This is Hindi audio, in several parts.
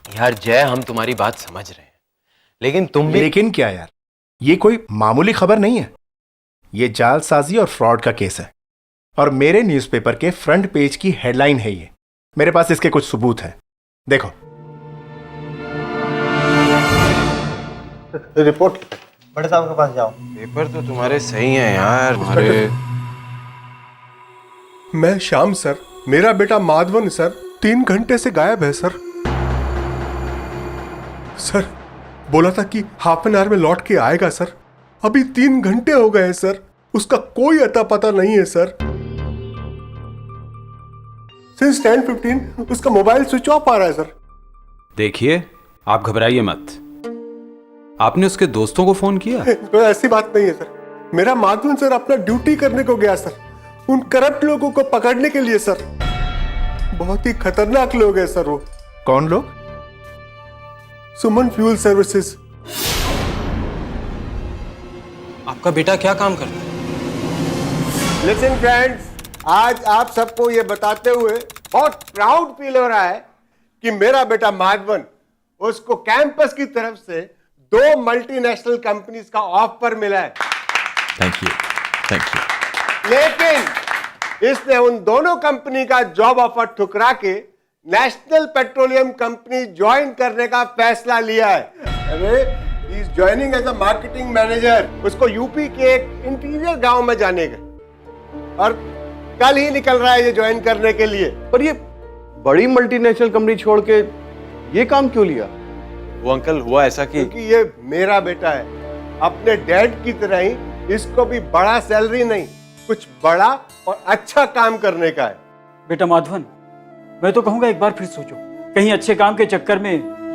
यार जय, हम तुम्हारी बात समझ रहे हैं, लेकिन तुम भी। लेकिन क्या यार, ये कोई मामूली खबर नहीं है। ये जालसाजी और फ्रॉड का केस है और मेरे न्यूज़पेपर के फ्रंट पेज की हेडलाइन है ये। मेरे पास इसके कुछ सबूत हैं, देखो। रिपोर्ट बड़े साहब के पास जाओ। पेपर तो तुम्हारे सही हैं यार। हमारे मैं श्याम सर, मेरा बेटा माधवन सर 3 घंटे से गायब है सर। सर बोला था कि हाफ एन आवर में लौट के आएगा सर। अभी 3 घंटे हो गए सर, उसका कोई अता पता नहीं है सर। सिंस 10:15 उसका मोबाइल स्विच ऑफ आ रहा है सर। देखिए, आप घबराइए मत। आपने उसके दोस्तों को फोन किया? तो ऐसी बात नहीं है सर। मेरा माधवन सर अपना ड्यूटी करने को गया सर, उन करप्ट लोगों को पकड़ने के लिए सर। बहुत ही खतरनाक लोग हैं सर वो। कौन लोग? सुमन फ्यूल सर्विसेज। आपका बेटा क्या काम करता है? लिसन फ्रेंड्स, आज आप सबको ये बताते हुए बहुत प्राउड फील हो रहा है कि मेरा बेटा माधवन, उसको कैंपस की तरफ से 2 मल्टीनेशनल कंपनीज का ऑफर मिला है। Thank you. लेकिन इसने उन दोनों कंपनी का जॉब ऑफर ठुकरा के नेशनल पेट्रोलियम कंपनी ज्वाइन करने का फैसला लिया है। अरे he is joining as a marketing manager. उसको यूपी के एक इंटीरियर गांव में जाने का, और कल ही निकल रहा है ये ज्वाइन करने के लिए। पर ये बड़ी मल्टीनेशनल कंपनी छोड़ के ये काम क्यों लिया? वो अंकल, हुआ ऐसा कि क्योंकि ये मेरा बेटा है, अपने डैड की तरह ही इसको भी बड़ा सैलरी नहीं, कुछ बड़ा और अच्छा काम करने का है। बेटा माधवन, मैं तो कहूंगा एक बार फिर सोचो, कहीं अच्छे काम के चक्कर में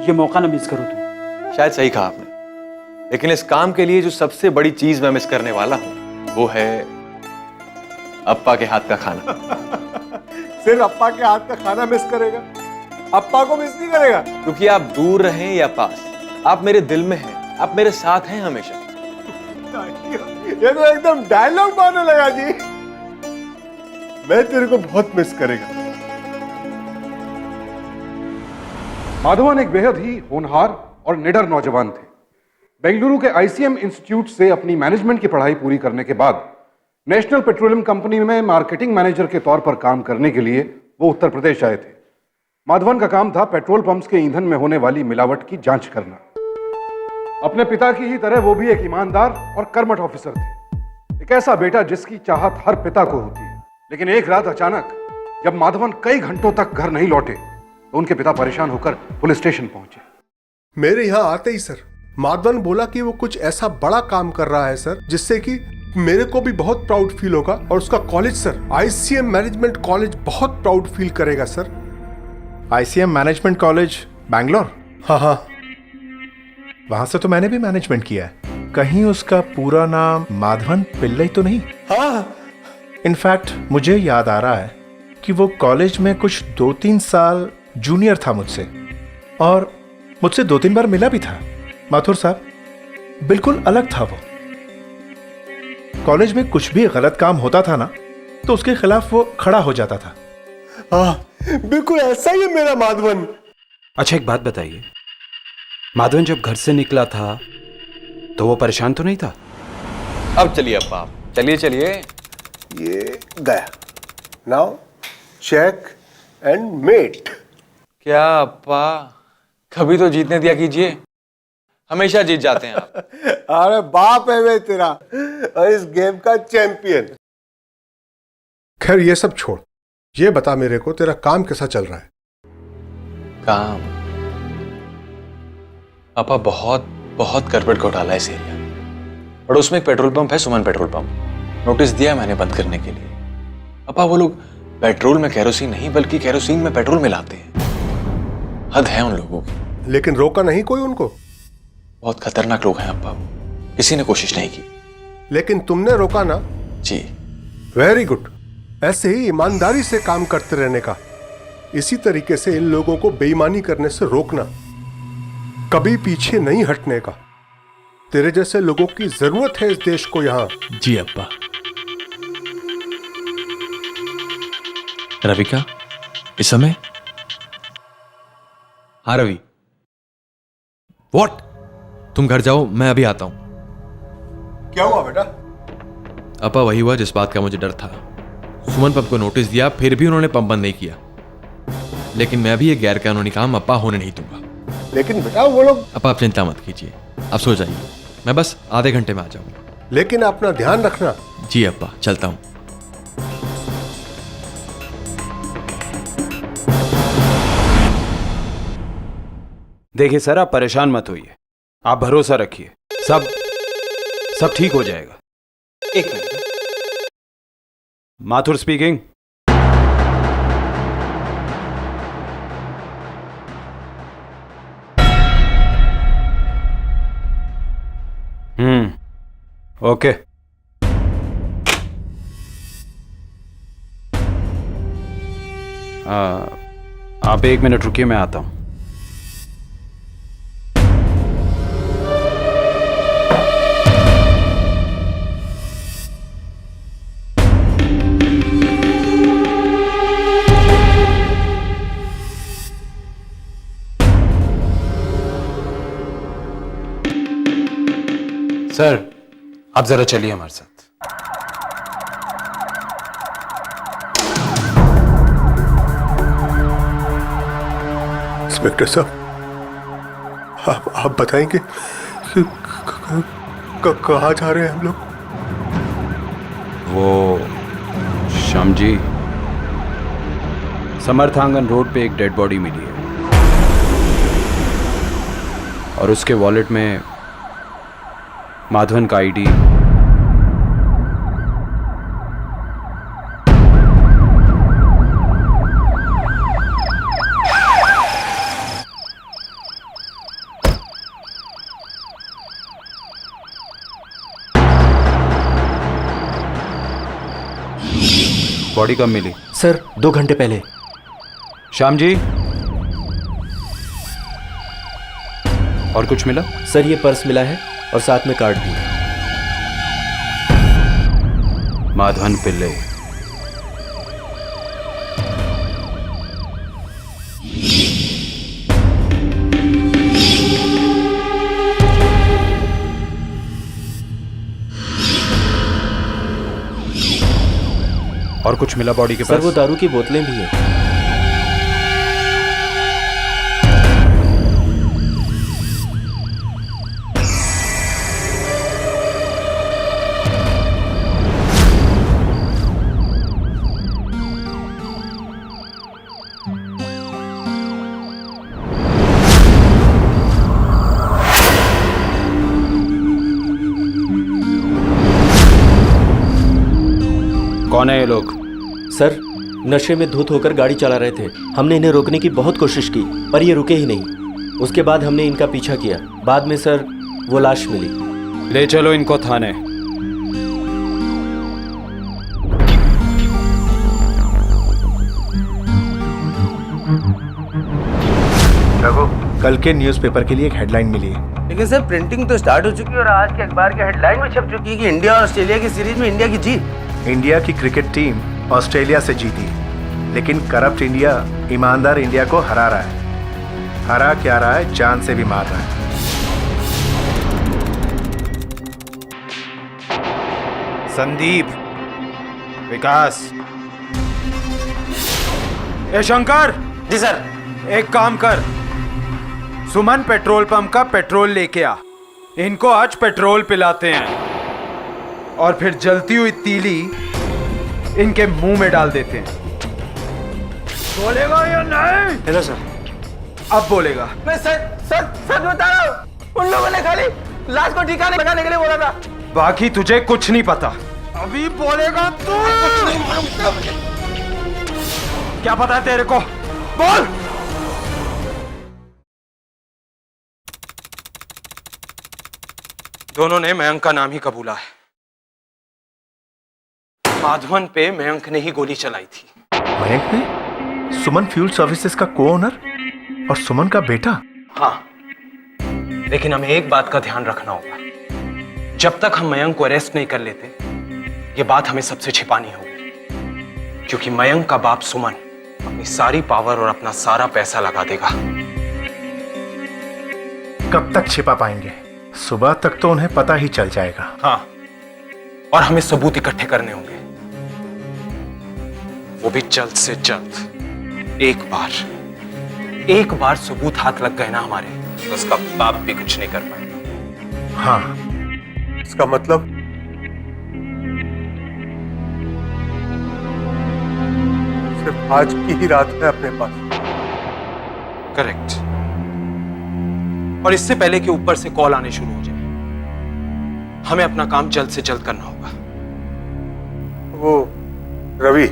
ये मौका ना मिस करो तुम। शायद सही कहा आपने, लेकिन इस काम के लिए जो सबसे बड़ी चीज मैं मिस करने वाला हूं वो है अप्पा के हाथ का खाना। सिर्फ अप्पा के हाथ का खाना मिस करेगा, अप्पा को मिस नहीं करेगा। क्योंकि आप दूर रहें या पास, आप मेरे दिल में हैं, आप मेरे साथ हैं हमेशा। ये तो एकदम डायलॉग मारने लगा जी। मैं तेरे को बहुत मिस करेगा। माधवन एक बेहद ही होनहार और निडर नौजवान थे। बेंगलुरु के आईसीएम इंस्टीट्यूट से अपनी मैनेजमेंट की पढ़ाई पूरी करने के बाद नेशनल पेट्रोलियम कंपनी में मार्केटिंग मैनेजर के तौर पर काम करने के लिए वो उत्तर प्रदेश आए थे। माधवन का काम था पेट्रोल पंप्स के ईंधन में होने वाली मिलावट की जांच करना। अपने पिता की ही तरह वो भी एक ईमानदार और कर्मठ ऑफिसर थे। एक ऐसा बेटा जिसकी चाहत हर पिता को होती है। लेकिन एक रात अचानक जब माधवन कई घंटों तक घर नहीं लौटे तो उनके पिता परेशान होकर पुलिस स्टेशन पहुंचे। मेरे यहाँ आते ही सर माधवन बोला कि वो कुछ ऐसा बड़ा काम कर रहा है सर, जिससे कि मेरे को भी बहुत प्राउड फील होगा, और उसका college sir ICM management college बहुत प्राउड फील करेगा sir. ICM management college Bangalore? हाँ हाँ, वहां से तो मैंने भी मैनेजमेंट किया है। कहीं उसका पूरा नाम माधवन पिल्लई तो नहीं? हाँ। इनफैक्ट मुझे याद आ रहा है कि वो कॉलेज में कुछ 2-3 साल जूनियर था मुझसे, और मुझसे 2-3 बार मिला भी था। माथुर साहब बिल्कुल अलग था वो। कॉलेज में कुछ भी गलत काम होता था ना, तो उसके खिलाफ वो खड़ा हो जाता था। हाँ, बिल्कुल ऐसा ही है मेरा माधवन। अच्छा, एक बात बताइए, माधवन जब घर से निकला था तो वो परेशान तो नहीं था? अब चलिए अप्पा, आप चलिए चलिए। ये गया। Now check and mate. क्या अप्पा, कभी तो जीतने दिया कीजिए, हमेशा जीत जाते हैं आप। अरे बाप है वे तेरा, और इस गेम का चैंपियन। खैर ये सब छोड़, ये बता मेरे को तेरा काम कैसा चल रहा है? काम अपा बहुत बहुत गड़बड़ घोटाला है इस एरिया में। और उसमें एक पेट्रोल पंप है, सुमन पेट्रोल पंप। नोटिस दिया मैंने बंद करने के लिए। अपा वो लोग पेट्रोल में केरोसिन नहीं बल्कि केरोसिन में पेट्रोल मिलाते हैं। हद है उन लोगों की। लेकिन रोका नहीं कोई उनको? बहुत खतरनाक लोग हैं अपा, किसी ने कोशिश नहीं की। लेकिन तुमने रोका ना? जी। Very good. ऐसे ही ईमानदारी से काम करते रहने का, इसी तरीके से इन लोगों को बेईमानी करने से रोकना, कभी पीछे नहीं हटने का। तेरे जैसे लोगों की जरूरत है इस देश को यहाँ। जी अब्बा। रवि का इस समय? हाँ रवि, व्हाट? तुम घर जाओ, मैं अभी आता हूं। क्या हुआ बेटा? अपा वही हुआ जिस बात का मुझे डर था। सुमन पंप को नोटिस दिया, फिर भी उन्होंने पंप बंद नहीं किया। लेकिन मैं भी ये गैर कानूनी काम अपा होने नहीं दूंगा। लेकिन बेटा वो लोग। अपा आप चिंता मत कीजिए, आप सो जाइए, मैं बस आधे घंटे में आ जाऊंगा। लेकिन अपना ध्यान रखना। जी अपा, चलता हूं। देखिए सर, आप परेशान मत होइए, आप भरोसा रखिए, सब ठीक हो जाएगा। एक मिनट। माथुर स्पीकिंग। ओके। आप 1 मिनट रुकिए, मैं आता हूं। सर, आप जरा चलिए हमारे साथ। इंस्पेक्टर साहब, आप बताएंगे कहाँ जा रहे हैं हम लोग? वो श्याम जी, समर्थांगन रोड पे एक डेड बॉडी मिली है और उसके वॉलेट में माधवन का आईडी, बॉडी कब मिली? सर 2 घंटे पहले। श्याम जी, और कुछ मिला? सर ये पर्स मिला है और साथ में कार्ड भी। माधवन पिल्ले। और कुछ मिला बॉडी के पास? सर वो दारू की बोतलें भी हैं। कौन है ये लोग? सर नशे में धुत होकर गाड़ी चला रहे थे। हमने इन्हें रोकने की बहुत कोशिश की पर ये रुके ही नहीं। उसके बाद हमने इनका पीछा किया। बाद में सर वो लाश मिली। ले चलो इनको थाने। रघु, कल के न्यूज़पेपर के लिए एक हेडलाइन मिली है। लेकिन सर प्रिंटिंग तो स्टार्ट हो चुकी है और आज के अखबार के हेडलाइन में छप चुकी है कि इंडिया और ऑस्ट्रेलिया की सीरीज में इंडिया की जीत। इंडिया की क्रिकेट टीम ऑस्ट्रेलिया से जीती, लेकिन करप्ट इंडिया ईमानदार इंडिया को हरा रहा है। हरा क्या रहा है, जान से भी मार रहा है। संदीप, विकास, ए शंकर। जी सर। एक काम कर, सुमन पेट्रोल पंप का पेट्रोल लेके आ। इनको आज पेट्रोल पिलाते हैं और फिर जलती हुई तीली इनके मुंह में डाल देते हैं। बोलेगा या नहीं? Hello sir. अब बोलेगा। मैं सच बता रहा हूँ। उन लोगों ने खाली लाश को ठिकाने लगाने के लिए बोला था। बाकी तुझे कुछ नहीं पता। अभी बोलेगा तू। क्या पता है तेरे को? बोल। दोनों ने मयंक का नाम ही कबूला है। माधवन पे मयंक ने ही गोली चलाई थी। मयंक ने? सुमन फ्यूल सर्विसेज का को ओनर और सुमन का बेटा? हाँ, लेकिन हमें एक बात का ध्यान रखना होगा। जब तक हम मयंक को अरेस्ट नहीं कर लेते, ये बात हमें सबसे छिपानी होगी, क्योंकि मयंक का बाप सुमन अपनी सारी पावर और अपना सारा पैसा लगा देगा। कब तक छिपा पाएंगे? सुबह तक तो उन्हें पता ही चल जाएगा। हाँ, और हमें सबूत इकट्ठे करने होंगे, वो भी जल्द से जल्द। एक बार सबूत हाथ लग गए ना हमारे, तो उसका बाप भी कुछ नहीं कर पाएगा। हाँ, इसका मतलब सिर्फ आज की ही रात है अपने पास। करेक्ट। और इससे पहले कि ऊपर से कॉल आने शुरू हो जाए, हमें अपना काम जल्द से जल्द करना होगा। वो रवि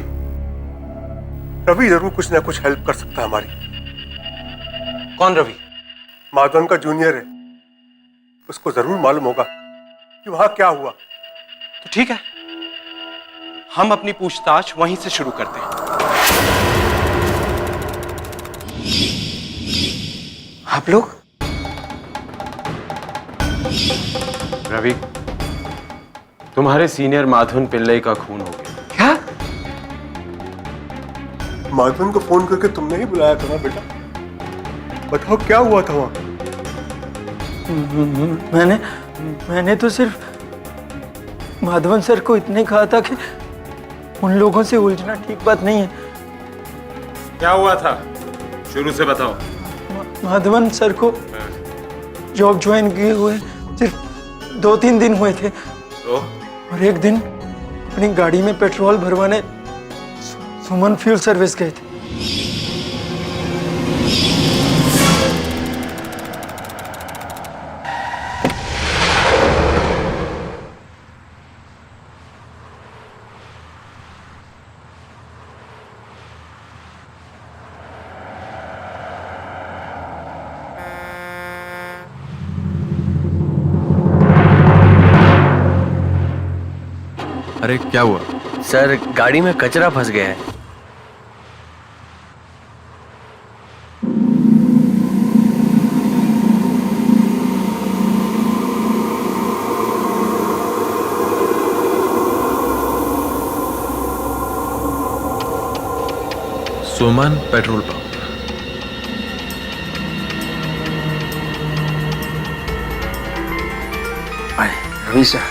जरूर कुछ ना कुछ हेल्प कर सकता है हमारी। कौन रवि? माधवन का जूनियर है, उसको जरूर मालूम होगा कि वहां क्या हुआ। तो ठीक है, हम अपनी पूछताछ वहीं से शुरू करते हैं। आप लोग? रवि, तुम्हारे सीनियर माधवन पिल्लई का खून हो गया। क्या? माधवन को फोन करके तुमने ही बुलाया था ना बेटा? बताओ क्या हुआ था वहां? मैंने तो सिर्फ माधवन सर को इतने कहा था कि उन लोगों से उलझना ठीक बात नहीं है। क्या हुआ था? शुरू से बताओ। माधवन सर को जॉब ज्वाइन किए हुए सिर्फ 2-3 दिन हुए थे, तो? और एक दिन अपनी गाड़ी में पेट्रोल भरवाने सुमन फ्यूल सर्विस गए थे। अरे क्या हुआ? सर, गाड़ी में कचरा फंस गया है। सुमन पेट्रोल पंप। रवि सर।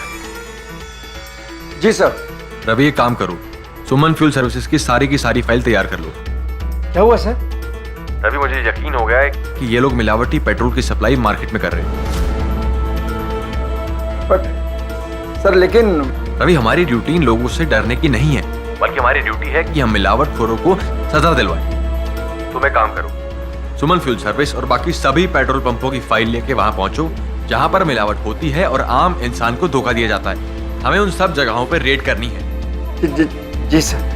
जी सर। रवि, एक काम करो, सुमन फ्यूल सर्विसेज की सारी फाइल तैयार कर लो। क्या हुआ सर? रवि, मुझे यकीन हो गया है कि ये लोग मिलावटी पेट्रोल की सप्लाई मार्केट में कर रहे हैं। बट सर, लेकिन रवि, हमारी ड्यूटी इन लोगों से डरने की नहीं है, बल्कि हमारी ड्यूटी है कि हम मिलावटखोरों को सजा दिलवाएं। तुम एक काम करो, सुमन फ्यूल सर्विस और बाकी सभी पेट्रोल पंपों की फाइल लेके वहां पहुंचो जहां पर मिलावट होती है और आम इंसान को धोखा दिया जाता है। हमें उन सब जगहों पर रेड करनी है। जी sir.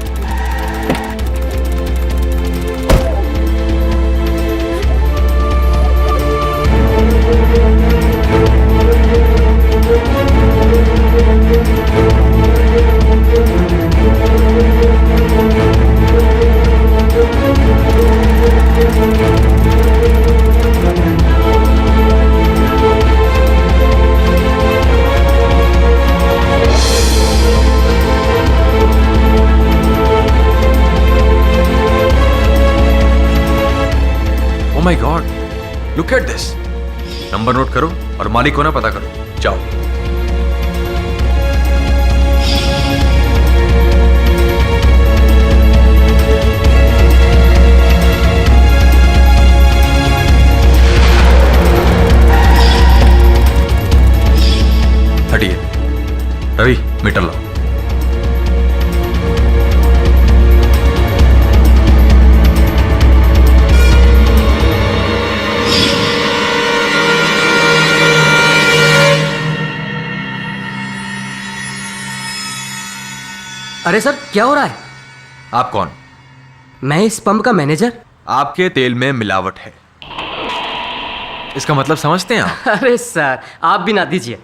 Oh my God, look at this. Number note करो और मालिक को ना पता करो। जाओ। हटिए। रवि, मीटर लाओ। अरे सर, क्या हो रहा है? आप कौन? मैं इस पंप का मैनेजर। आपके तेल में मिलावट है, इसका मतलब समझते हैं आप? अरे सर, आप भी ना दीजिए।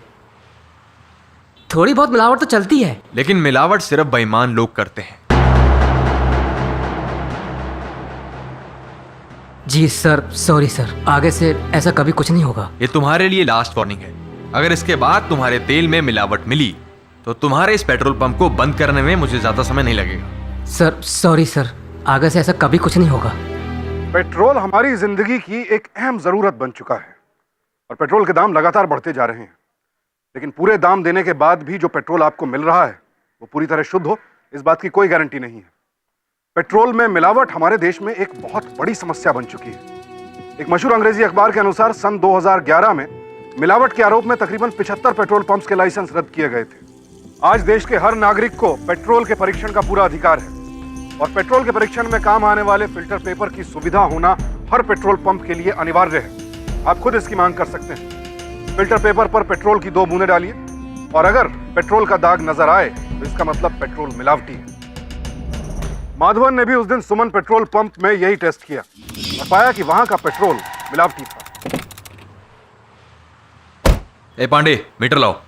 थोड़ी बहुत मिलावट तो चलती है। लेकिन मिलावट सिर्फ बेईमान लोग करते हैं। जी सर, सॉरी सर, आगे से ऐसा कभी कुछ नहीं होगा। ये तुम्हारे लिए लास्ट वार्निंग है। अगर इसके बाद तुम्हारे तेल में मिलावट मिली तो तुम्हारे इस पेट्रोल पंप को बंद करने में मुझे ज्यादा समय नहीं लगेगा। सर, सॉरी सर, आगे से ऐसा कभी कुछ नहीं होगा। पेट्रोल हमारी जिंदगी की एक अहम जरूरत बन चुका है और पेट्रोल के दाम लगातार बढ़ते जा रहे हैं। लेकिन पूरे दाम देने के बाद भी जो पेट्रोल आपको मिल रहा है वो पूरी तरह शुद्ध हो, इस बात की कोई गारंटी नहीं है। पेट्रोल में मिलावट हमारे देश में एक बहुत बड़ी समस्या बन चुकी है। एक मशहूर अंग्रेजी अखबार के अनुसार सन 2011 में मिलावट के आरोप में तकरीबन 75 पेट्रोल पंप्स के लाइसेंस रद्द किए गए थे। आज देश के हर नागरिक को पेट्रोल के परीक्षण का पूरा अधिकार है और पेट्रोल के परीक्षण में काम आने वाले फिल्टर पेपर की सुविधा होना हर पेट्रोल पंप के लिए अनिवार्य है। आप खुद इसकी मांग कर सकते हैं। फिल्टर पेपर पर पेट्रोल की 2 बूंदें डालिए और अगर पेट्रोल का दाग नजर आए तो इसका मतलब पेट्रोल मिलावटी है। माधवन ने भी उस दिन सुमन पेट्रोल पंप में यही टेस्ट किया और पाया कि वहां का पेट्रोल मिलावटी था। ए पांडे, मीटर लाओ।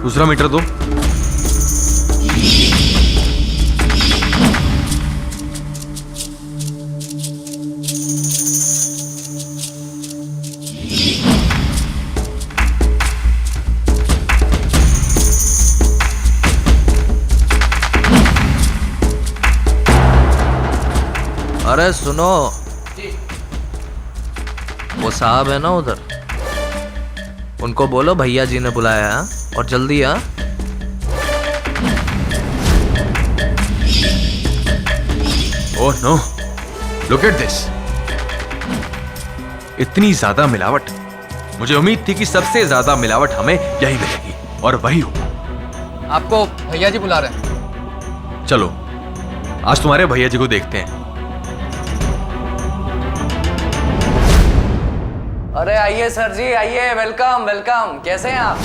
दूसरा मीटर दो। अरे सुनो, वो साहब है ना उधर, उनको बोलो भैया जी ने बुलाया है और जल्दी आ। Oh no, look at this. इतनी ज्यादा मिलावट। मुझे उम्मीद थी कि सबसे ज्यादा मिलावट हमें यही मिलेगी और वही हो। आपको भैया जी बुला रहे हैं। चलो आज तुम्हारे भैया जी को देखते हैं। अरे आइए सर जी, आइए, वेलकम वेलकम। कैसे हैं आप?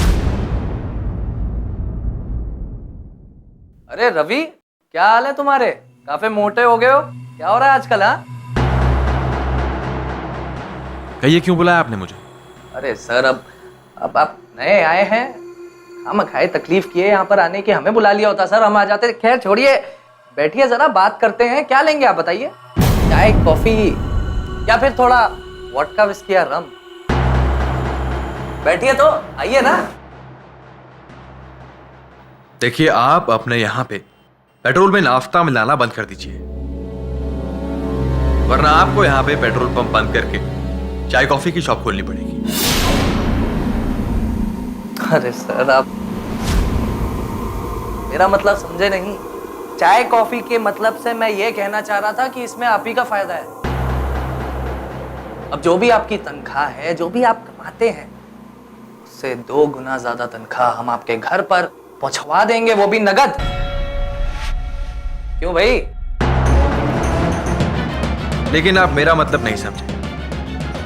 अरे रवि, क्या हाल है तुम्हारे? काफी मोटे हो गए हो, क्या हो रहा है आजकल? हाँ, कहिए क्यों बुलाया आपने मुझे? अरे सर, अब आप नए आए हैं, हम खाए तकलीफ किए यहाँ पर आने की, हमें बुला लिया होता सर, हम आ जाते। खैर छोड़िए, बैठिए जरा, बात करते हैं। क्या लेंगे आप बताइए? चाय, कॉफी या फिर थोड़ा वोडका, विस्की या रम? बैठिए तो, आइए ना। देखिए, आप अपने यहां पे पेट्रोल में नाफ्ता मिलाना बंद कर दीजिए, वरना आपको यहां पे पेट्रोल पंप बंद करके चाय कॉफी की शॉप खोलनी पड़ेगी। अरे सर, आप मेरा मतलब समझे नहीं। चाय कॉफी के मतलब से मैं ये कहना चाह रहा था कि इसमें आप ही का फायदा है। अब जो भी आपकी तनख्वाह है, जो भी आप कमाते हैं, उससे 2 गुना ज्यादा तनख्वाह हम आपके घर पर पहुंचवा देंगे, वो भी नगद। क्यों भाई? लेकिन आप मेरा मतलब नहीं समझे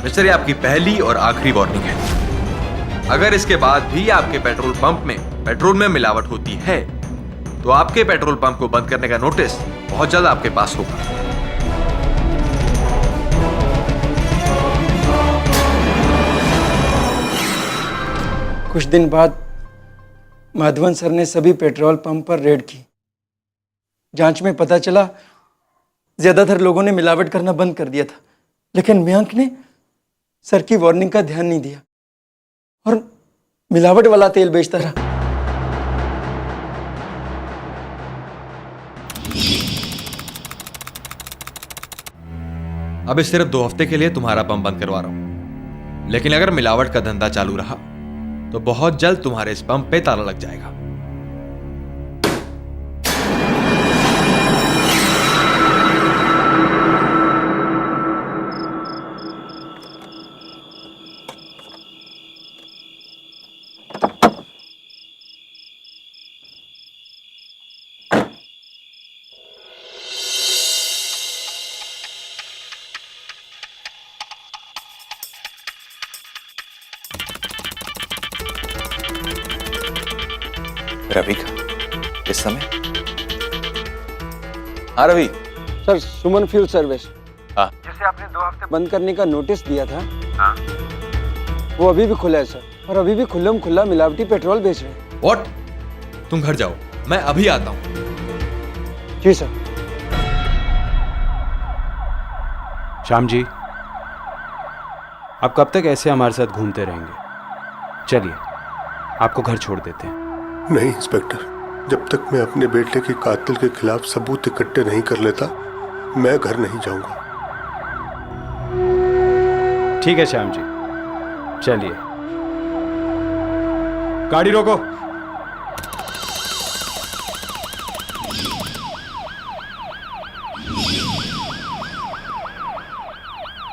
मिस्टर, ये आपकी पहली और आखिरी वार्निंग है। अगर इसके बाद भी आपके पेट्रोल पंप में पेट्रोल में मिलावट होती है तो आपके पेट्रोल पंप को बंद करने का नोटिस बहुत जल्द आपके पास होगा। कुछ दिन बाद माधवन सर ने सभी पेट्रोल पंप पर रेड की। जांच में पता चला ज्यादातर लोगों ने मिलावट करना बंद कर दिया था, लेकिन मयंक ने सर की वार्निंग का ध्यान नहीं दिया और मिलावट वाला तेल बेचता रहा। अब इस सिर्फ 2 हफ्ते के लिए तुम्हारा पंप बंद करवा रहा हूं, लेकिन अगर मिलावट का धंधा चालू रहा तो बहुत जल्द तुम्हारे इस पंप पे ताला लग जाएगा। रवि का इस समय? हाँ रवि। सर, सुमन फ्यूल सर्विस, हाँ, जिसे आपने 2 हफ्ते बंद करने का नोटिस दिया था, हाँ, वो अभी भी खुला है सर, और अभी भी खुल्लम खुल्ला मिलावटी पेट्रोल बेच रहे हैं। व्हाट? तुम घर जाओ, मैं अभी आता हूं। जी सर। श्याम जी, अब कब तक ऐसे हमारे साथ घूमते रहेंगे? चलिए आपको घर छोड़ देते हैं। नहीं इंस्पेक्टर, जब तक मैं अपने बेटे के कातिल के खिलाफ सबूत इकट्ठे नहीं कर लेता मैं घर नहीं जाऊंगा। ठीक है श्याम जी, चलिए। गाड़ी रोको।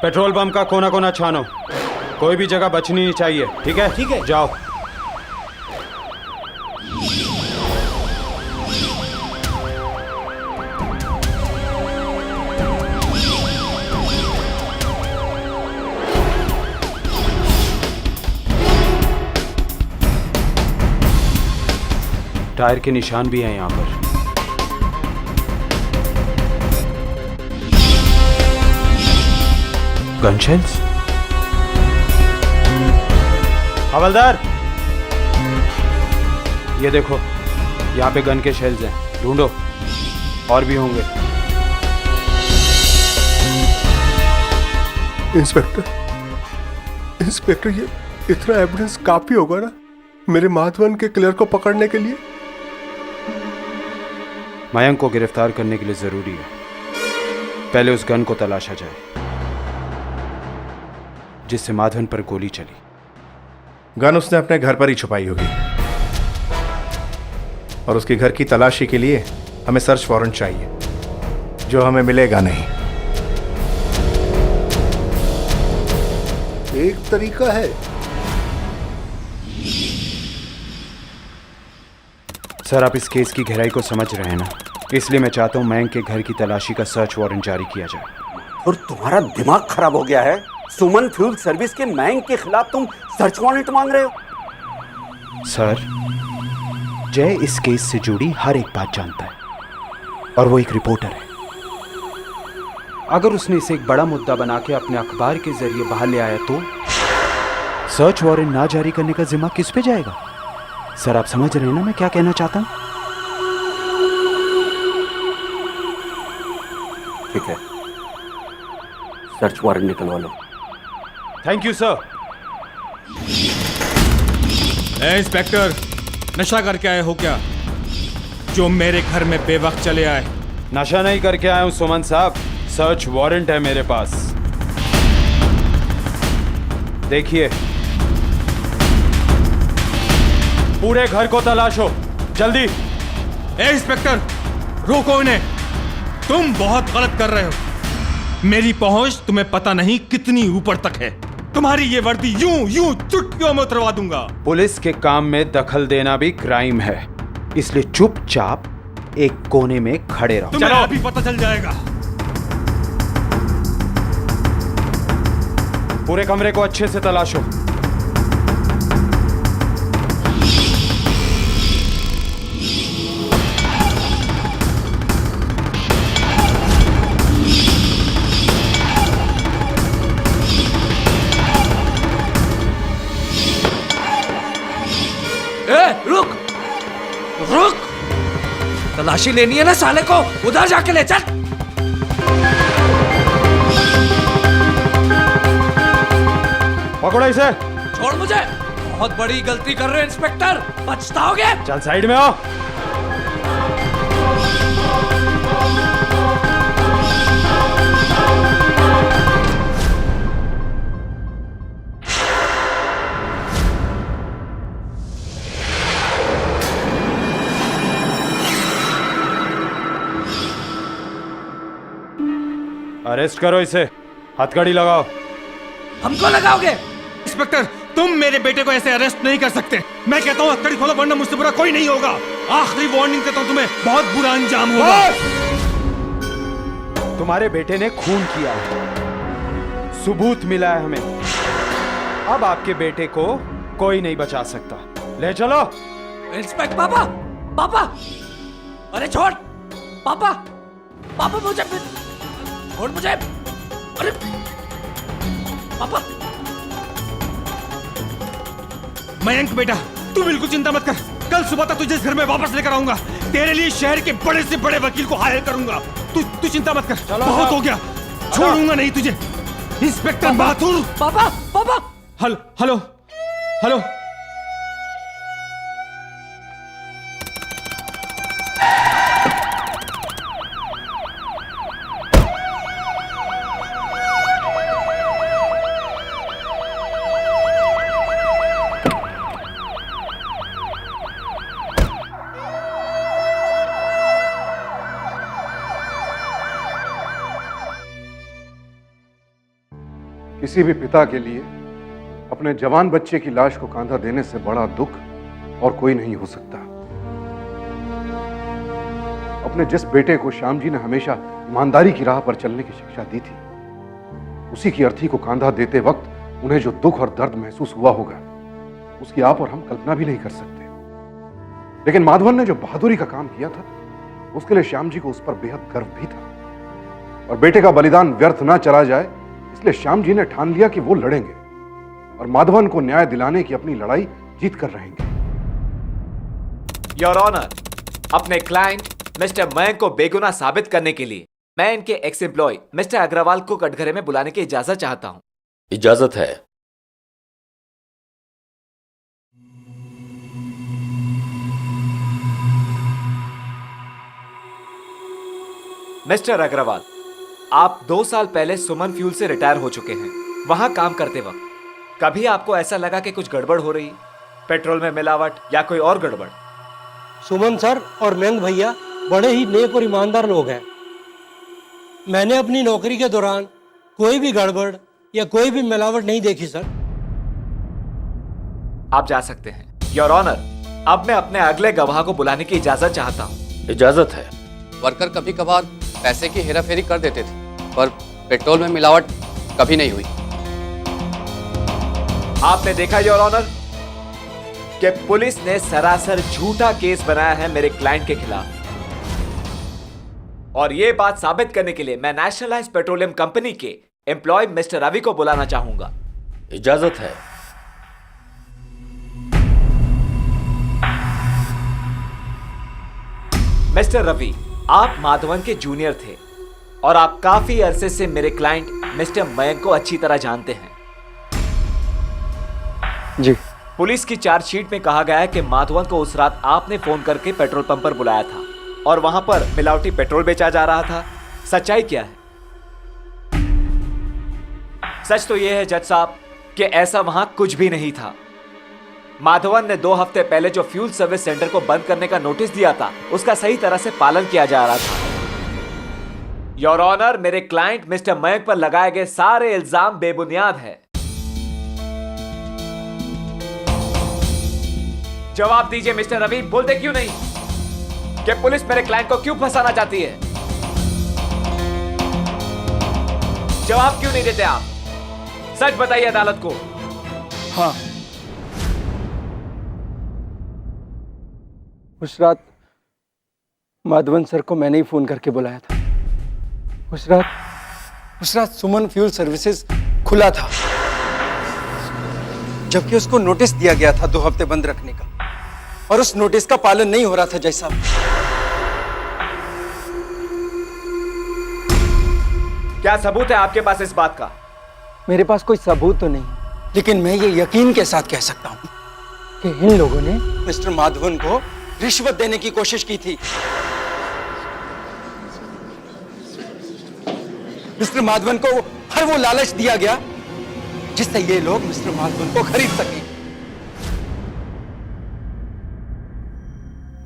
पेट्रोल पंप का कोना कोना छानो, कोई भी जगह बचनी नहीं चाहिए। ठीक है? ठीक है। जाओ। टायर के निशान भी हैं यहां पर। Gun shells. हवलदार, ये देखो, यहाँ पे गन के शेल्स हैं, ढूंढो, और भी होंगे। इंस्पेक्टर ये इतना एविडेंस काफी होगा ना मेरे माधवन के किलर को पकड़ने के लिए? मयंक को गिरफ्तार करने के लिए जरूरी है पहले उस गन को तलाशा जाए जिससे माधवन पर गोली चली। गन उसने अपने घर पर ही छुपाई होगी और उसके घर की तलाशी के लिए हमें सर्च वारंट चाहिए, जो हमें मिलेगा नहीं। एक तरीका है। सर, आप इस केस की गहराई को समझ रहे हैं ना, इसलिए मैं चाहता हूं मयंक के घर की तलाशी का सर्च वारंट जारी किया जाए। और तुम्हारा दिमाग खराब हो गया है? सुमन फ्यूल सर्विस के मयंक के खिलाफ तुम सर्च वारंट मांग रहे हो? सर, जय इस केस से जुड़ी हर एक बात जानता है और वो एक रिपोर्टर है। अगर उसने इसे एक बड़ा मुद्दा बना के अपने अखबार के जरिए बाहर ले आया तो सर्च वारंट ना जारी करने का जिम्मा किस पे जाएगा? सर, आप समझ रहे हैं ना मैं क्या कहना चाहता हूं? ठीक है, सर्च वारंट निकलवा लो। Thank you sir. इंस्पेक्टर, नशा करके आए हो क्या जो मेरे घर में बेवक्त चले आए? नशा नहीं करके आया हूं सुमन साहब, सर्च वारंट है मेरे पास। देखिए, पूरे घर को तलाशो, जल्दी। इंस्पेक्टर, रोको इन्हें, तुम बहुत गलत कर रहे हो। मेरी पहुंच तुम्हें पता नहीं कितनी ऊपर तक है। तुम्हारी ये वर्दी यूं चुटकियों में उतरवा दूंगा। पुलिस के काम में दखल देना भी क्राइम है, इसलिए चुपचाप एक कोने में खड़े रहो। तुम्हें अभी पता चल जाएगा। पूरे कमरे को अच्छे से तलाशो। रुक रुक, तलाशी लेनी है ना साले को, उधर जाके ले चल। पकड़ो इसे। छोड़ मुझे, बहुत बड़ी गलती कर रहे हो इंस्पेक्टर, पछताओगे। चल साइड में आओ। अरेस्ट करो इसे, हथकड़ी लगाओ। हमको लगाओगे? इंस्पेक्टर, तुम मेरे बेटे को ऐसे अरेस्ट नहीं कर सकते। मैं कहता हूँ हथकड़ी खोलो, वरना मुझसे बुरा कोई नहीं होगा। आखिरी वार्निंग देता हूँ, तुम्हें बहुत बुरा अंजाम होगा। तुम्हारे बेटे ने खून किया है, सबूत मिला है हमें। अब आपके बेटे को कोई नहीं बचा सकता। ले चलो। इंस्पेक्टर पापा, पापा, अरे छोड़ पापा, पापा मुझे छोड़, मुझे, अरे पापा। मयंक बेटा, तू बिल्कुल चिंता मत कर, कल सुबह तक तुझे इस घर में वापस लेकर आऊंगा। तेरे लिए शहर के बड़े से बड़े वकील को हायर करूंगा। तू चिंता मत कर, बहुत हो गया, छोड़ूंगा नहीं तुझे। इंस्पेक्टर माथुर। पापा पापा हेलो हेलो। किसी भी पिता के लिए अपने जवान बच्चे की लाश को कांधा देने से बड़ा दुख और कोई नहीं हो सकता। अपने जिस बेटे को श्याम जी ने हमेशा ईमानदारी की राह पर चलने की शिक्षा दी थी, उसी की अर्थी को कांधा देते वक्त उन्हें जो दुख और दर्द महसूस हुआ होगा, उसकी आप और हम कल्पना भी नहीं कर सकते। लेकिन माधवन ने जो बहादुरी का काम किया था, उसके लिए श्याम जी को उस पर बेहद गर्व भी था। और बेटे का बलिदान व्यर्थ ना चला जाए, इसलिए श्याम जी ने ठान लिया कि वो लड़ेंगे और माधवन को न्याय दिलाने की अपनी लड़ाई जीत कर रहेंगे। योर ऑनर, अपने क्लाइंट मिस्टर मयंक को बेगुनाह साबित करने के लिए मैं इनके एक्स एम्प्लॉय मिस्टर अग्रवाल को कटघरे में बुलाने की इजाजत चाहता हूं। इजाजत है। मिस्टर अग्रवाल, आप 2 साल पहले सुमन फ्यूल से रिटायर हो चुके हैं। वहां काम करते वक्त कभी आपको ऐसा लगा कि कुछ गड़बड़ हो रही, पेट्रोल में मिलावट या कोई और गड़बड़? सुमन सर और मयंक भैया बड़े ही नेक और ईमानदार लोग हैं। मैंने अपनी नौकरी के दौरान कोई भी गड़बड़ या कोई भी मिलावट नहीं देखी सर। आप जा सकते हैं। योर ऑनर, अब मैं अपने अगले गवाह को बुलाने की इजाजत चाहता हूं। इजाजत है। वर्कर कभी कभार पैसे की हेराफेरी कर देते थे, पर पेट्रोल में मिलावट कभी नहीं हुई। आपने देखा योर ऑनर कि पुलिस ने सरासर झूठा केस बनाया है मेरे क्लाइंट के खिलाफ, और यह बात साबित करने के लिए मैं नेशनलाइज्ड पेट्रोलियम कंपनी के एम्प्लॉय मिस्टर रवि को बुलाना चाहूंगा। इजाजत है। मिस्टर रवि, आप माधवन के जूनियर थे और आप काफी अरसे से मेरे क्लाइंट मिस्टर मयंक को अच्छी तरह जानते हैं। जी। पुलिस की चार्जशीट में कहा गया है कि माधवन को उस रात आपने फोन करके पेट्रोल पंप पर बुलाया था और वहां पर मिलावटी पेट्रोल बेचा जा रहा था। सच्चाई क्या है? सच तो यह है जज साहब कि ऐसा वहां कुछ भी नहीं था। माधवन ने 2 हफ्ते पहले जो फ्यूल सर्विस सेंटर को बंद करने का नोटिस दिया था, उसका सही तरह से पालन किया जा रहा था। योर ऑनर, मेरे क्लाइंट मिस्टर मयंक पर लगाए गए सारे इल्जाम बेबुनियाद है। जवाब दीजिए मिस्टर रवि, बोलते क्यों नहीं कि पुलिस मेरे क्लाइंट को क्यों फंसाना चाहती है? जवाब क्यों नहीं देते आप? सच बताइए अदालत को। हाँ, उस रात माधवन सर को मैंने ही फोन करके बुलाया था। उस रात सुमन फ्यूल सर्विसेज खुला था, जबकि उसको नोटिस दिया गया था 2 हफ्ते बंद रखने का, और उस नोटिस का पालन नहीं हो रहा था। जैसा क्या सबूत है आपके पास इस बात का? मेरे पास कोई सबूत तो नहीं, लेकिन मैं ये यकीन के साथ कह सकता हूं कि इन लोगों ने मिस्टर माधवन को रिश्वत देने की कोशिश की थी। मिस्टर माधवन को हर वो लालच दिया गया जिससे ये लोग मिस्टर माधवन को खरीद सके।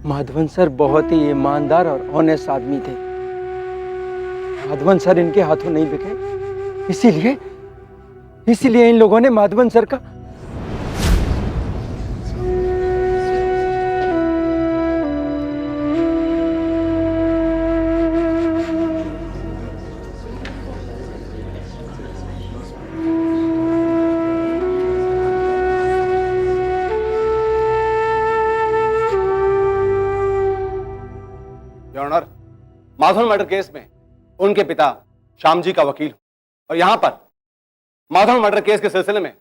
माधवन सर बहुत ही ईमानदार और ऑनेस्ट आदमी थे। माधवन सर इनके हाथों नहीं बिके, इसीलिए इन लोगों ने माधवन सर का your honour, Madhavan murder case में उनके पिता श्याम जी का वकील हूं, और यहां पर माधवन मर्डर केस के सिलसिले में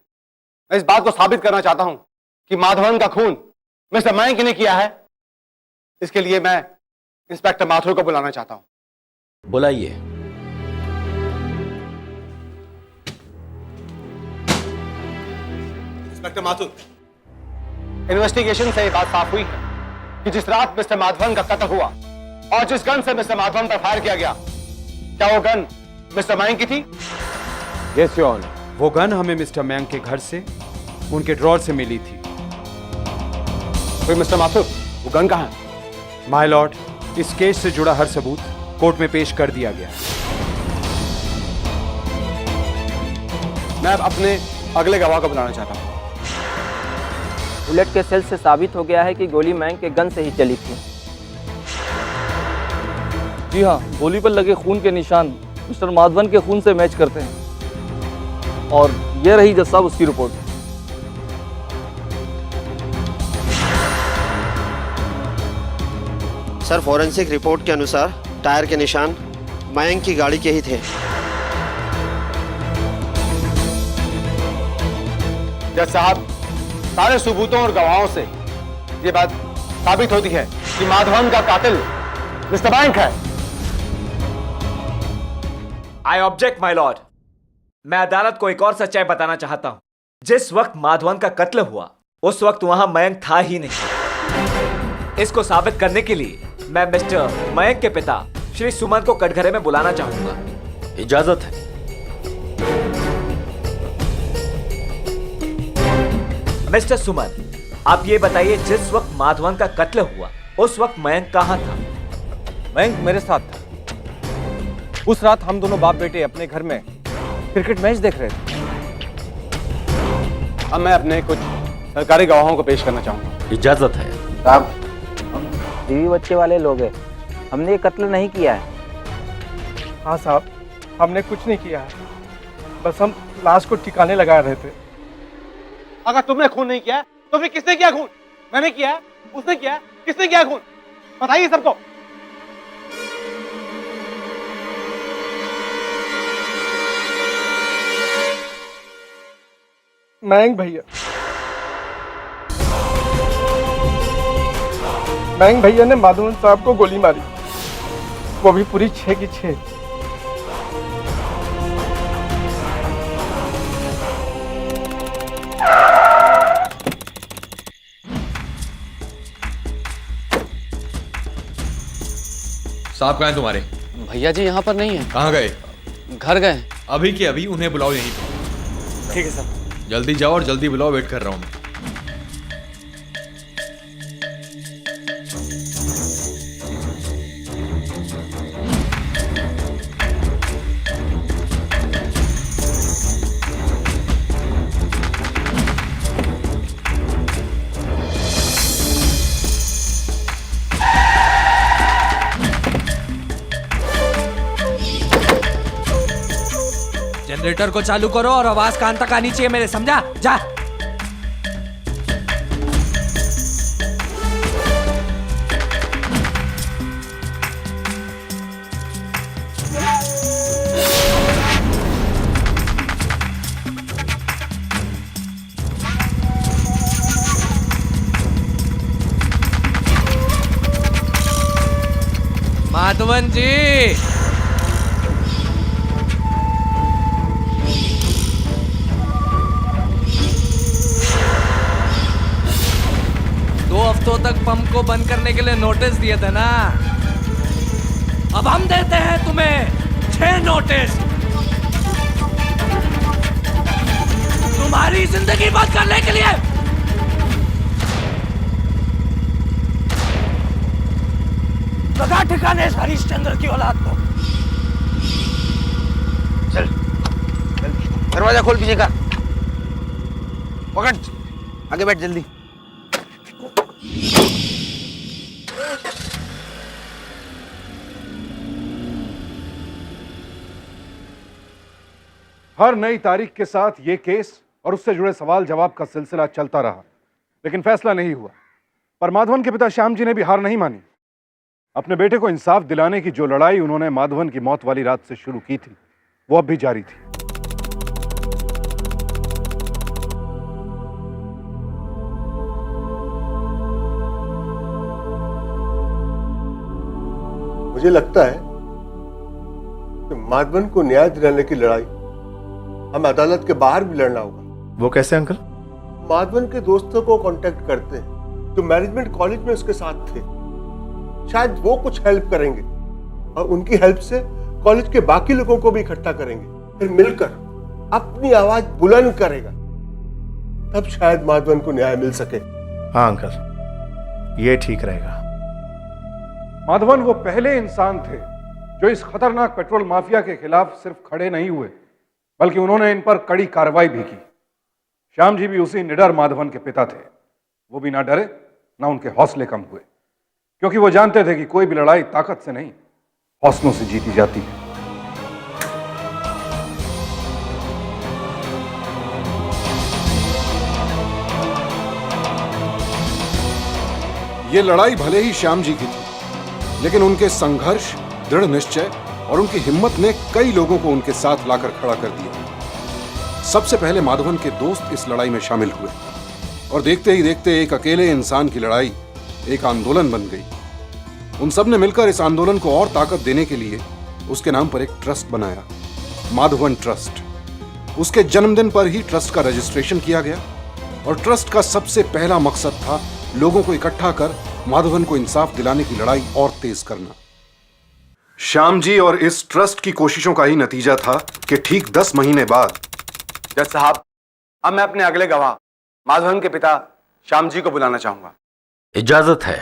मैं इस बात को साबित करना चाहता हूं कि माधवन का खून मिस्टर मयंक ने किया है। इसके लिए मैं इंस्पेक्टर माथुर को बुलाना चाहता हूं। बुलाइए। इंस्पेक्टर माथुर, इन्वेस्टिगेशन से ये बात साफ हुई है कि जिस रात मिस्टर माधवन का कत्ल हुआ और जिस गन से मिस्टर माधवन पर फायर किया गया, क्या वो गन मिस्टर मयंक की थी? यस योर ऑनर, वो गन हमें मिस्टर मयंक के घर से उनके ड्रॉर से मिली थी। फिर मिस्टर माथुर, वो गन कहाँ है? माय लॉर्ड, इस केस से जुड़ा हर सबूत कोर्ट में पेश कर दिया गया। मैं अब अपने अगले गवाह को बुलाना चाहता हूँ। बुलेट के सेल से साबित हो गया है कि गोली मयंक के गन से ही चली थी। जी हाँ, गोली पर लगे खून के निशान मिस्टर माधवन के खून से मैच करते हैं। और ये रही जज साहब उसकी रिपोर्ट। सर, फॉरेंसिक रिपोर्ट के अनुसार टायर के निशान मयंक की गाड़ी के ही थे। जज साहब, सारे सबूतों और गवाहों से ये बात साबित होती है कि माधवन का कातिल मिस्टर मयंक है। I object my Lord. मैं अदालत को एक और सच्चाई बताना चाहता हूं। जिस वक्त माधवन का कत्ल हुआ उस वक्त वहां मयंक था ही नहीं। इसको साबित करने के लिए मैं मिस्टर मयंक के पिता श्री सुमन को कटघरे में बुलाना चाहूंगा। इजाजत है। मिस्टर सुमन, आप ये बताइए, जिस वक्त माधवन का कत्ल हुआ उस वक्त मयंक कहां था? मयंक मेरे साथ था। उस रात हम दोनों बाप बेटे अपने घर में क्रिकेट मैच देख रहे थे। अब मैं अपने कुछ सरकारी गवाहों को पेश करना चाहूंगा। इजाजत है। साहब, हम बीवी बच्चे वाले लोग हैं, हमने ये कत्ल नहीं किया है। हाँ साहब, हमने कुछ नहीं किया है, बस हम लाश को ठिकाने लगा रहे थे। अगर तुमने खून नहीं किया तो फिर किसने किया खून? मैंने किया, उसने किया, किसने किया खून? बताइए सबको। मयंक भैया। मयंक भैया ने माधवन साहब को गोली मारी, वो भी पूरी 6 की 6। साहब कहाँ हैं तुम्हारे? भैया जी यहाँ पर नहीं है। कहाँ गए? घर गए। अभी के अभी उन्हें बुलाओ यहीं पे। ठीक है सर। जल्दी जाओ और जल्दी बुलाओ, वेट कर रहा हूँ मैं। जनरेटर को चालू करो और आवाज कान तक आनी चाहिए मेरे, समझा? जा। माधवन जी, हफ्तों तक पंप को बंद करने के लिए नोटिस दिए थे ना, अब हम देते हैं तुम्हें 6 नोटिस। तुम्हारी जिंदगी बंद करने के लिए। लगा ठिकाने इस हरिश्चंद्र की औलाद को। चल, दरवाजा खोल पीछे का। पकड़, आगे बैठ जल्दी। हर नई तारीख के साथ ये केस और उससे जुड़े सवाल जवाब का सिलसिला चलता रहा, लेकिन फैसला नहीं हुआ। पर माधवन के पिता श्याम जी ने भी हार नहीं मानी। अपने बेटे को इंसाफ दिलाने की जो लड़ाई उन्होंने माधवन की मौत वाली रात से शुरू की थी, वो अब भी जारी थी। मुझे लगता है कि माधवन को न्याय दिलाने की लड़ाई हमें अदालत के बाहर भी लड़ना होगा। वो कैसे अंकल? माधवन के दोस्तों को कांटेक्ट करते हैं जो मैनेजमेंट कॉलेज में उसके साथ थे। शायद वो कुछ हेल्प करेंगे और उनकी हेल्प से कॉलेज के बाकी लोगों को भी इकट्ठा करेंगे, फिर मिलकर अपनी आवाज बुलंद करेगा, तब शायद माधवन को न्याय मिल सके। हाँ अंकल, ये ठीक रहेगा। माधवन वो पहले इंसान थे जो इस खतरनाक पेट्रोल माफिया के खिलाफ सिर्फ खड़े नहीं हुए, बल्कि उन्होंने इन पर कड़ी कार्रवाई भी की। श्याम जी भी उसी निडर माधवन के पिता थे। वो भी ना डरे, ना उनके हौसले कम हुए, क्योंकि वो जानते थे कि कोई भी लड़ाई ताकत से नहीं, हौसलों से जीती जाती है। ये लड़ाई भले ही श्याम जी की थी, लेकिन उनके संघर्ष, दृढ़ निश्चय और उनकी हिम्मत ने कई लोगों को उनके साथ लाकर खड़ा कर दिया। सबसे पहले माधवन के दोस्त इस लड़ाई में शामिल हुए और देखते ही देखते एक अकेले इंसान की लड़ाई एक आंदोलन बन गई। उन सब ने मिलकर इस आंदोलन को और ताकत देने के लिए उसके नाम पर एक ट्रस्ट बनाया, माधवन ट्रस्ट। उसके जन्मदिन पर ही ट्रस्ट का रजिस्ट्रेशन किया गया और ट्रस्ट का सबसे पहला मकसद था लोगों को इकट्ठा कर माधवन को इंसाफ दिलाने की लड़ाई और तेज करना। श्याम जी और इस ट्रस्ट की कोशिशों का ही नतीजा था कि ठीक 10 महीने बाद जज साहब, अब मैं अपने अगले गवाह माधवन के पिता श्याम जी को बुलाना चाहूंगा। इजाजत है।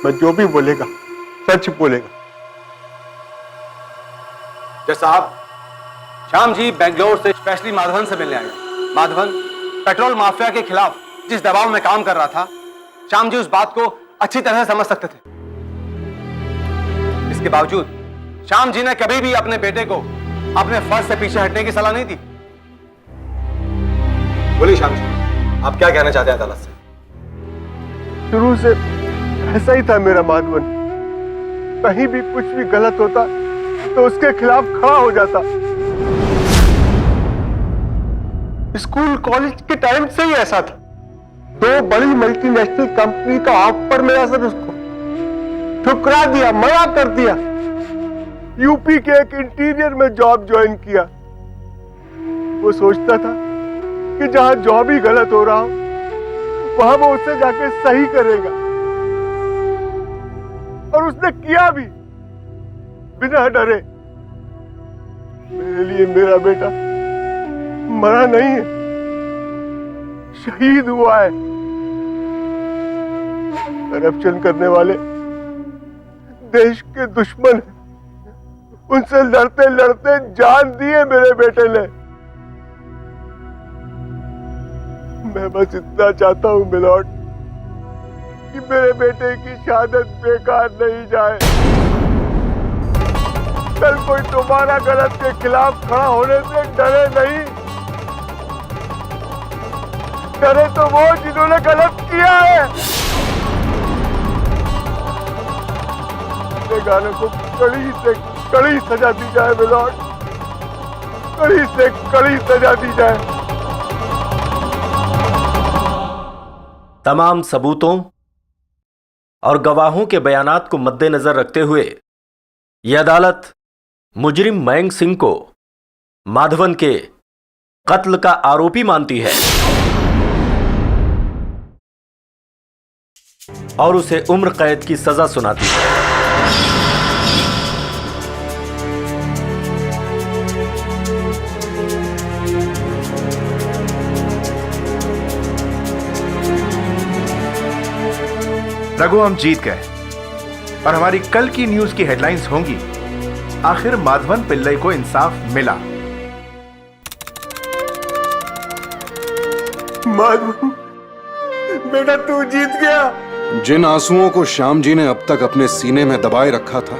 मैं जो भी बोलेगा सच बोलेगा। जज साहब, श्याम जी बेंगलोर से स्पेशली माधवन से मिलने आए। माधवन पेट्रोल माफिया के खिलाफ जिस दबाव में काम कर रहा था, श्याम जी उस बात को अच्छी तरह से समझ सकते थे। इसके बावजूद श्याम जी ने कभी भी अपने बेटे को अपने फर्ज से पीछे हटने की सलाह नहीं दी। बोलिए श्याम जी, आप क्या कहना चाहते हैं अदालत से? शुरू से ऐसा ही था मेरा माधवन। कहीं भी कुछ भी गलत होता तो उसके खिलाफ खड़ा हो जाता। स्कूल कॉलेज के टाइम से ही ऐसा था। 2 बड़ी मल्टीनेशनल कंपनी का ऑफर मिला सर, उसको ठुकरा दिया, मना कर दिया। यूपी के एक इंटीरियर में जॉब ज्वाइन किया। वो सोचता था कि जहां जॉब ही गलत हो रहा हो वहां वो उससे जाके सही करेगा, और उसने किया भी बिना डरे। मेरे लिए मेरा बेटा मरा नहीं है, शहीद हुआ है। करप्शन करने वाले देश के दुश्मन हैं, उनसे लड़ते लड़ते जान दी है मेरे बेटे ने। मैं बस इतना चाहता हूं मिलॉर्ड कि मेरे बेटे की शहादत बेकार नहीं जाए। कल कोई दोबारा गलत के खिलाफ खड़ा होने से डरे नहीं। डरे तो वो जिन्होंने गलत किया है। गाने को कड़ी से कड़ी सजा दी जाए मिलॉर्ड, कड़ी से कड़ी सजा दी जाए। तमाम सबूतों और गवाहों के बयानात को मद्देनजर रखते हुए यह अदालत मुजरिम मयंक सिंह को माधवन के कत्ल का आरोपी मानती है और उसे उम्र कैद की सजा सुनाती है। रघु, हम जीत गए और हमारी कल की न्यूज की हेडलाइंस होंगी, आखिर माधवन पिल्लई को इंसाफ मिला। माधवन बेटा, तू जीत गया। जिन आंसुओं को श्याम जी ने अब तक अपने सीने में दबाए रखा था,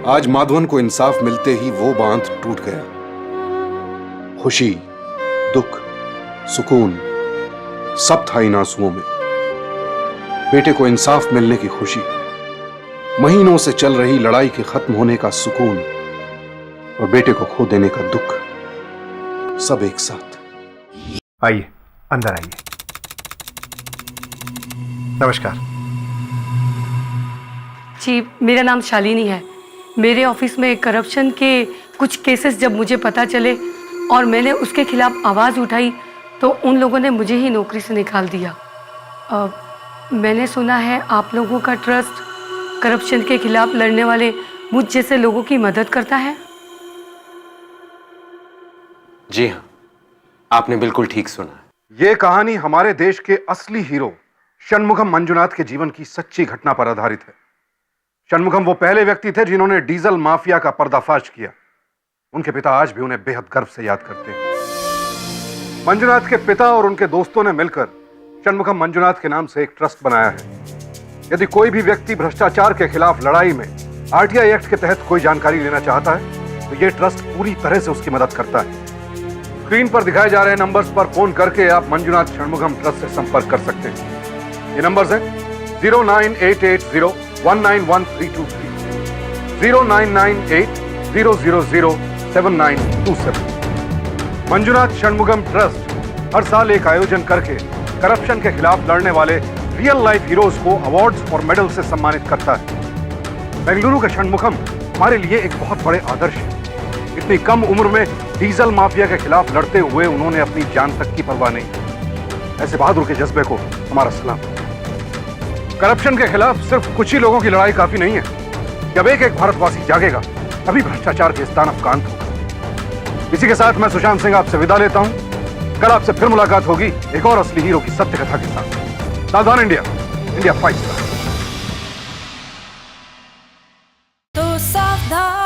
आज माधवन को इंसाफ मिलते ही वो बांध टूट गया। खुशी, दुख, सुकून सब था इन आंसुओं में। बेटे को इंसाफ मिलने की खुशी, महीनों से चल रही लड़ाई के खत्म होने का सुकून और बेटे को खो देने का दुख, सब एक साथ। आइए, अंदर आइए। नमस्कार। जी, मेरा नाम शालिनी है। मेरे ऑफिस में करप्शन के कुछ केसेस जब मुझे पता चले और मैंने उसके खिलाफ आवाज़ उठाई तो उन लोगों ने मुझे ही नौकरी से निकाल दिया। मैंने सुना है आप लोगों का ट्रस्ट करप्शन के खिलाफ लड़ने वाले मुझ जैसे लोगों की मदद करता है। जी हाँ, आपने बिल्कुल ठीक सुना है। ये कहानी हमारे देश के असली हीरो षणमुगम मंजुनाथ के जीवन की सच्ची घटना पर आधारित है। षणमुगम वो पहले व्यक्ति थे जिन्होंने डीजल माफिया का पर्दाफाश किया। उनके पिता आज भी उन्हें बेहद गर्व से याद करते हैं। मंजुनाथ के पिता और उनके दोस्तों ने मिलकर षणमुगम मंजुनाथ के नाम से एक ट्रस्ट बनाया है। यदि कोई भी व्यक्ति भ्रष्टाचार के खिलाफ लड़ाई में आरटीआई एक्ट के तहत कोई जानकारी लेना चाहता है तो यह ट्रस्ट पूरी तरह से उसकी मदद करता है। स्क्रीन पर दिखाए जा रहे नंबर्स पर फोन करके आप मंजुनाथ षणमुगम ट्रस्ट से संपर्क कर सकते हैं। ये नंबर्स हैं 09880191323, 09980007927। मंजुनाथ षणमुगम ट्रस्ट हर साल एक आयोजन करके करप्शन के खिलाफ लड़ने वाले रियल लाइफ हीरोज को अवार्ड्स और मेडल से सम्मानित करता है। बेंगलुरु के षणमुगम हमारे लिए एक बहुत बड़े आदर्श है। इतनी कम उम्र में डीजल माफिया के खिलाफ लड़ते हुए उन्होंने अपनी जान तक की परवाह नहीं। ऐसे बहादुर के जज्बे को हमारा सलाम। करप्शन के खिलाफ सिर्फ कुछ ही लोगों की लड़ाई काफी नहीं है। जब एक एक भारतवासी जागेगा तभी भ्रष्टाचार के इस दानव का अंत होगा। इसी के साथ मैं सुशांत सिंह आपसे विदा लेता हूं। कल आपसे फिर मुलाकात होगी एक और असली हीरो की सत्य कथा के साथ। सावधान इंडिया, इंडिया फाइट्स। तो सावधान।